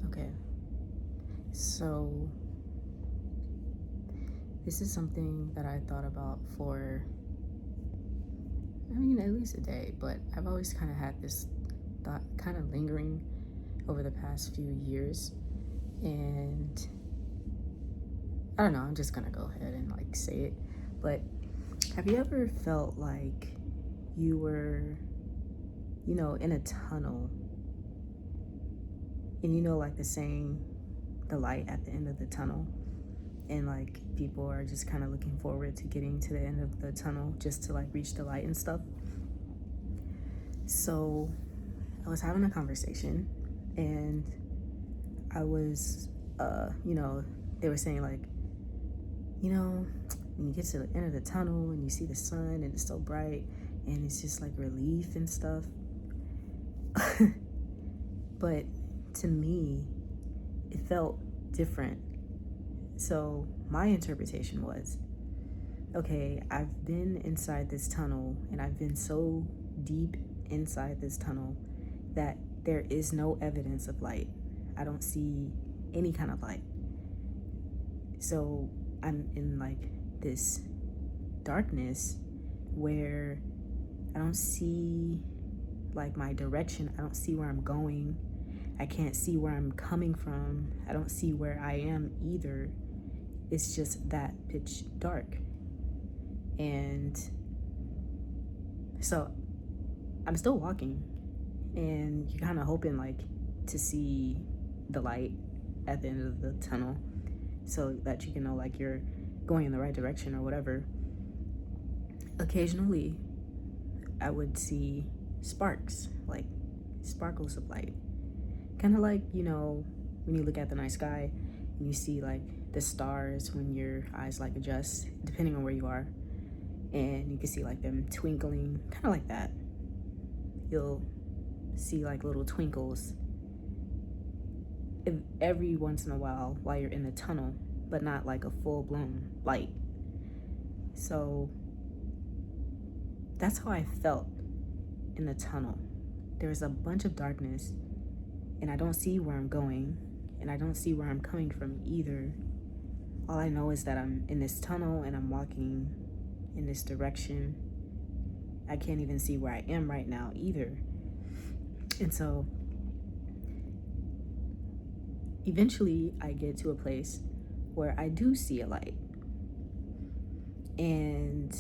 Okay, so this is something that I thought about for, at least a day, but I've always kind of had this thought kind of lingering over the past few years. And I don't know, I'm just gonna go ahead and like say it. But have you ever felt like you were, in a tunnel and like the saying, the light at the end of the tunnel? And like people are just kind of looking forward to getting to the end of the tunnel just to like reach the light and stuff. So I was having a conversation and I was, they were saying like, when you get to the end of the tunnel and you see the sun and it's so bright and it's just like relief and stuff. But to me, it felt different. So my interpretation was, okay, I've been inside this tunnel and I've been so deep inside this tunnel that there is no evidence of light. I don't see any kind of light. So I'm in like this darkness where I don't see like my direction. I don't see where I'm going. I can't see where I'm coming from. I don't see where I am either. It's just that pitch dark. And so I'm still walking and you're kind of hoping like to see the light at the end of the tunnel so that you can know like you're going in the right direction or whatever. Occasionally I would see sparks, like sparkles of light. Kind of like, when you look at the night sky and you see like the stars when your eyes like adjust, depending on where you are. And you can see like them twinkling, kind of like that. You'll see like little twinkles every once in a while you're in the tunnel, but not like a full-blown light. So that's how I felt in the tunnel. There's a bunch of darkness and I don't see where I'm going and I don't see where I'm coming from either. All I know is that I'm in this tunnel and I'm walking in this direction. I can't even see where I am right now either. And so eventually I get to a place where I do see a light. And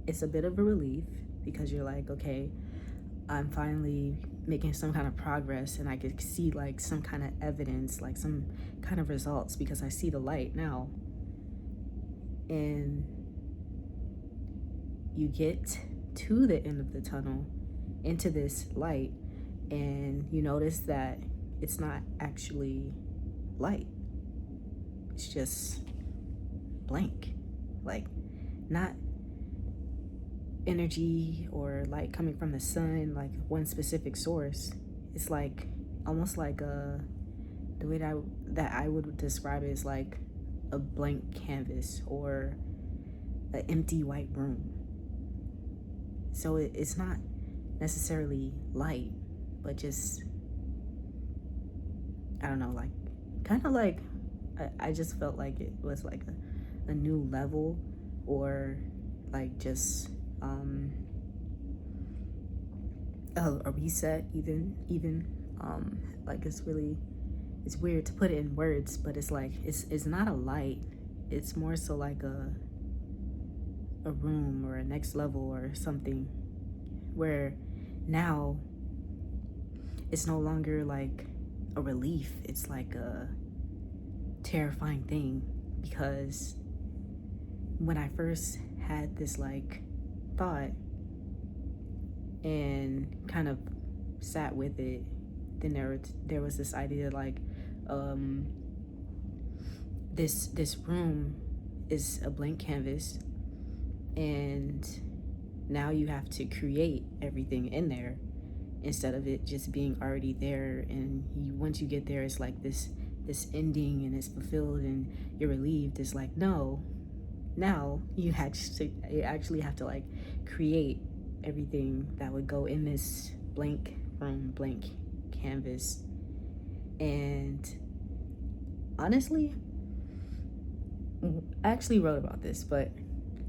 it's a bit of a relief because you're like, okay, I'm finally making some kind of progress and I could see like some kind of evidence, like some kind of results because I see the light now. And you get to the end of the tunnel into this light and you notice that it's not actually light. It's just blank, like not energy or light coming from the sun, like one specific source. It's like almost like the way that I would describe it is like a blank canvas or an empty white room. So it's not necessarily light, but just, I don't know, like kind of like I just felt like it was like a new level or like just a reset even like it's weird to put it in words, but it's like it's not a light, it's more so like a room or a next level or something where now it's no longer like a relief, it's like a terrifying thing. Because when I first had this like thought and kind of sat with it, then there was this idea like this room is a blank canvas and now you have to create everything in there instead of it just being already there. And once you get there, it's like this ending and it's fulfilled and you're relieved. It's like, no, now you actually have to like create everything that would go in this blank room, blank canvas. And honestly, I actually wrote about this, but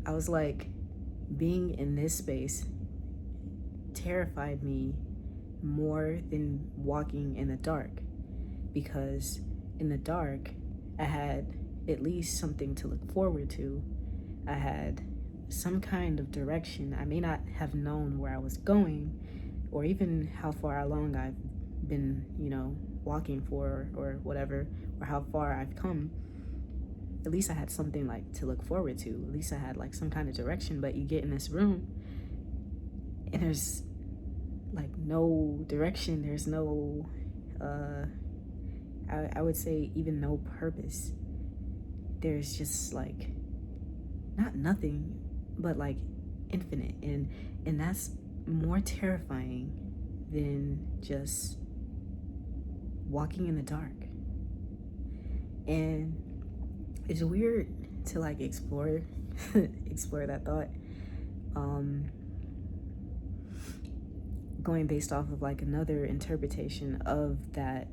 I was like, being in this space terrified me more than walking in the dark, because in the dark I had at least something to look forward to. I had some kind of direction. I may not have known where I was going or even how far along I've been, walking for or whatever, or how far I've come. At least I had something like to look forward to. At least I had like some kind of direction. But you get in this room and there's like no direction. There's no, I would say even no purpose. There's just like, not nothing, but like infinite. And that's more terrifying than just walking in the dark. And it's weird to like explore that thought, going based off of like another interpretation of that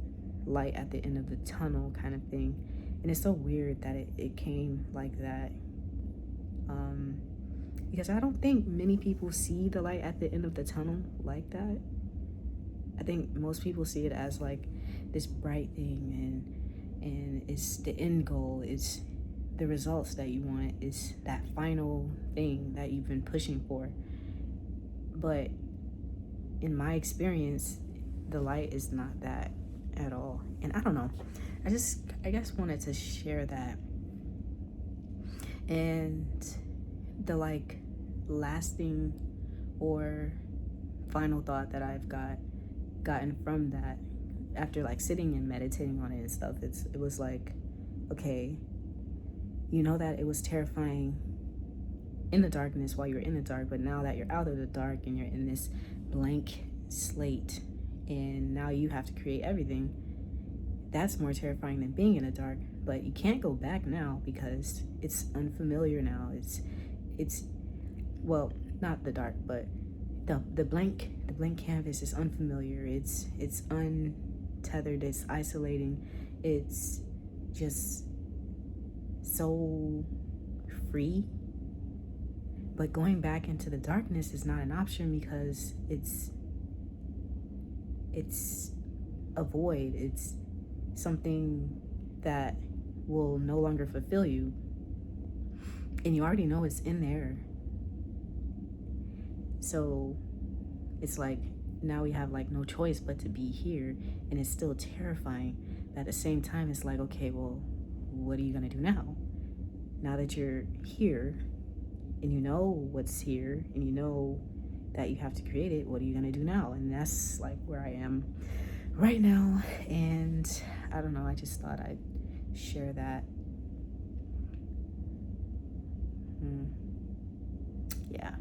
light at the end of the tunnel kind of thing. And it's so weird that it came like that, because I don't think many people see the light at the end of the tunnel like that. I think most people see it as like this bright thing, and it's the end goal, it's the results that you want, it's that final thing that you've been pushing for. But in my experience, the light is not that at all. And I don't know, I guess wanted to share that. And the like lasting or final thought that I've gotten from that, after like sitting and meditating on it and stuff, it was like, okay, you know that it was terrifying in the darkness while you're in the dark, but now that you're out of the dark and you're in this blank slate and now you have to create everything, that's more terrifying than being in the dark. But you can't go back now because it's unfamiliar now. It's well, not the dark, but the blank canvas is unfamiliar. It's untethered, it's isolating, it's just so free. But going back into the darkness is not an option because it's a void. It's something that will no longer fulfill you, and you already know it's in there. So it's like now we have like no choice but to be here, and it's still terrifying. But at the same time, it's like, okay, well, what are you gonna do now that you're here and you know what's here and you know that you have to create it? What are you gonna do now? And that's like where I am right now. And I don't know, I just thought I'd share that. Yeah.